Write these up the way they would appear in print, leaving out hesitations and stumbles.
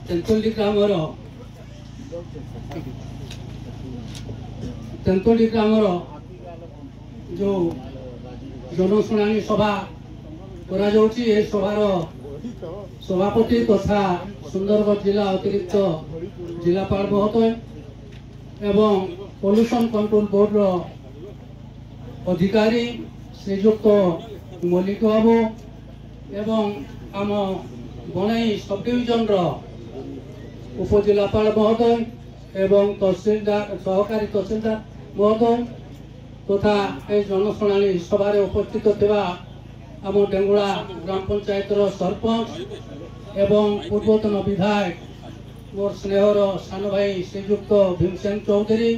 तेंतुली grammar जो जनशुणाणी सभा करा जाउची ए सभार सभापति तथा सुंदरगढ़ जिला अतिरिक्त जिलापाल महोदय एवं पॉल्यूशन कंट्रोल बोर्ड रो अधिकारी श्रीजुक्त मल्लिक बाबू एवं आम बणाई सब डिविजन रो उपजिलापाल महोदय एवं तहसीलदार सहकारी तहसीलदार महोदय तथा ए जनशुणाणी सभा उपस्थित थिबा आम डेंगुड़ा ग्राम पंचायत सरपंच एवं पूर्वतन विधायक मोर स्नेहर सान भाई श्रीजुक्त भीमसेन चौधरी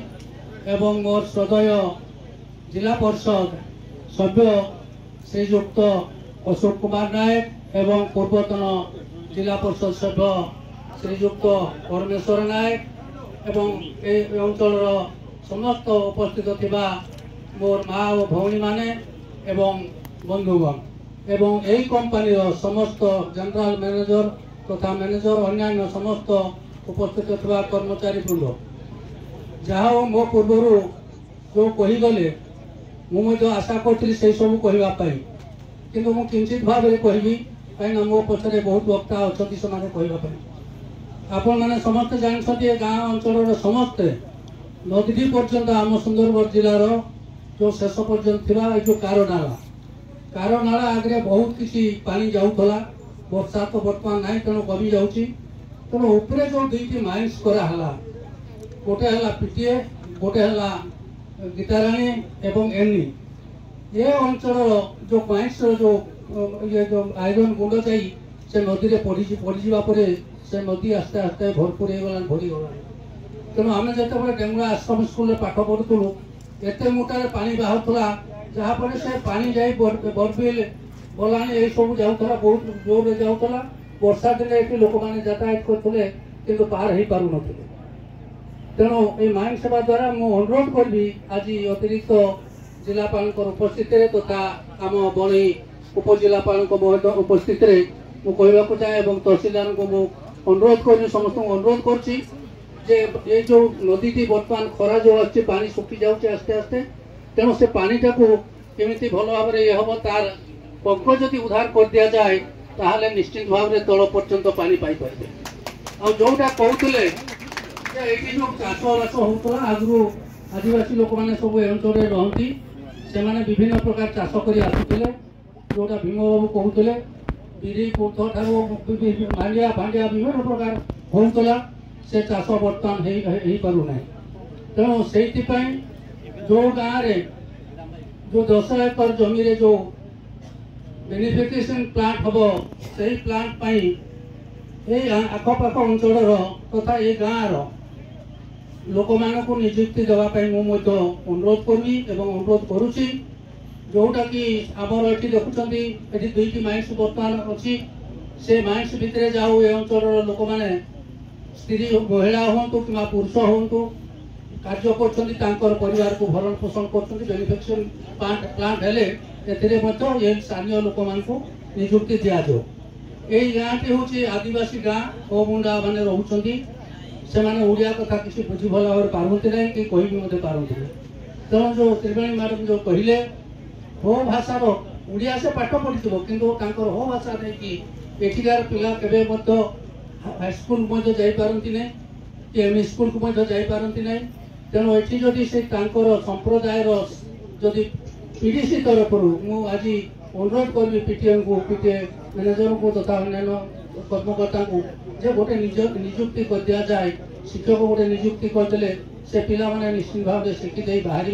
एवं मोर श्रद्धेय जिला परिषद सभ्य श्रीजुक्त अशोक कुमार नायक एवं पूर्वतन जिला परिषद सभ्य श्रीजुक्त परमेश्वर नायक एवं ए अंचल समस्त उपस्थित थिबा मोर माँ और भौणी माने एवं बंधुगण एवं यही कंपनी समस्त जनरल मैनेजर तथा मैनेजर अन्य समस्त उपस्थित थिबा कर्मचारी वृंद जहाँ मो पूर्वर जो कहीगले मुझे आशा करी से सब कहवाई किंतु मु किंचित भाव में कहबी कहीं मो पछरे बहुत वक्ता अच्छा से कहवाई आपण मैंने समस्ते जानते गाँ अंचल समस्ते नदी पर्यंत आम सुंदरगढ़ जिलार जो शेष पर्यंत थी जो कारनाला आगे बहुत किसी पानी जाऊला वर्षा तो बर्तमान ना तेणु कमी जाऊँगी तेणु उपरे जो दुईटी माइन्स कराला गोटे है पीटीए गोटे है गीताराणी एवं एनी ये अंचल जो माइन्स जो ये जो आयरन गुंड जा से नदी में पड़ीजा से नदी आस्ते आस्ते भरपूर हो गला भरी गला तेणु आम जो डेंगुड़ा आश्रम स्कूल पाठ पढ़ुलु एत मोटार पानी बाहर जहाँफल से पानी जा बरबिल बलाणी ये सब जाऊला बहुत जोर जाऊला वर्षा दिन ये लोक मैंने यातायात करते कि पार हो पार न तेणु ये माइन सेवा द्वारा मु अनुरोध करी आज अतिरिक्त जिलापाल उपस्थित तथा आम बणी उपजिलापाल उपस्थित कहवाक चाहे तहसीलदार को अनुरोध कर समस्त अनुरोध कर जो नदी बर्तमान खरा जो अच्छे पानी सुखी जाऊे आस्ते आस्ते तेणु से पानी टाक केमी भल भाव ये हम तार पंख जदि उद्धार कर दि जाए ताहले निश्चित भाव में तल पर्यंत पानी पाई पारे आउटा कहते ये जो चाषबास होता आगु आदिवासी लोक मैंने सब अंचल रहती से विभिन्न प्रकार चाष कर आसुले जोटा भीम बाबू कहते बिरी कोथ ठार मांडिया फांडिया विभिन्न प्रकार होता से चाष बर्तमान हो पारना तेणु से जो गाँव में जो 10 एकर जमी रे जो बेनिफिकेशन प्लांट हम से प्लांट आखपाख अंचल तथा ये गाँव लोक मानक निजुक्ति देवाई मुझे अनुरोध करी अनुरोध करुच्ची जोटा कि आमर ये देखुं ये दुईटी माइन्स बर्तमान अच्छी से माइन्स भितर जाऊ ये अंचल लोक मैंने स्त्री महिला हूँ कि पुरुष हूँ कार्य कर परिवार को भरण पोषण कर बेनिफिकेशन प्लांट हेले ये स्थानीय लोक मान निजुक्ति दि जाऊ यही गाँटी हूँ आदिवासी गाँ ओ मुंडा मैंने रोचे से ओडिया कथा किसी बुझी भल भाव पारती ना कि कह पारती तेणु जो त्रिवेणी मैडम जो कहले हो भाषार ओडिया से पाठ पढ़ी किंतु हो भाषा नहीं एठिकार पिला केवे हाईस्कूल जापारती ना कि एम स्कूल को जापारती ना तेणु ये जदि से संप्रदायर जदि पीडीसी तरफ आज अनुरोध करी पीटीएम को पीटीए मैनेजर को तथा अन्य कर्मकर्ता को जे गोटे निजुक्ति कर दि जाए शिक्षक गोटे निजुक्ति करदे से पिला माने निश्चित भाव में शिखी बाहर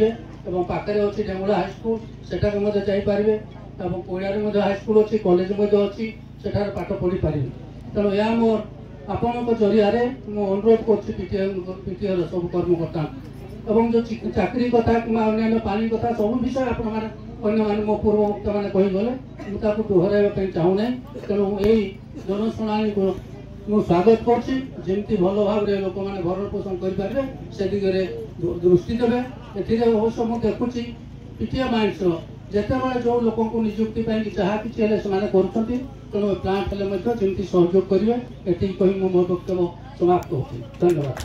और पाखे अच्छी डेंगुड़ा हाईस्कूल सेठार जापारे कोड़िया हाईस्कूल अच्छी कॉलेज अच्छी सेठार पाठ पढ़ी पारे तेणु यह मोर आपण जरिया अनुरोध कर सब कर्मकर्ता एवं जो चाकरी कथा कि अन्य पानी कथा सब विषय आप मो पूर्व वक्ता मैंने कहीगले मुझे दोहराइवाई चाहूना तेणु यही जनशुणाणी को मुझे स्वागत करमती भल भाव में लोक मैंने भरण पोषण करें से दिगरे दृष्टि देवे अवश्य मुझे देखुची पीटीए माइंड्स जिते बड़े जो लोक निजुक्ति जहाँ कि ତେଣୁ ପ୍ଲାଣ୍ଟ ହେଲେ ମଧ୍ୟ ଯେମିତି ସହଯୋଗ କରିବେ ଏତିକି କହି ମୁଁ ମୋ ବକ୍ତବ୍ୟ ସମାପ୍ତ ହେଉଛି। ଧନ୍ୟବାଦ।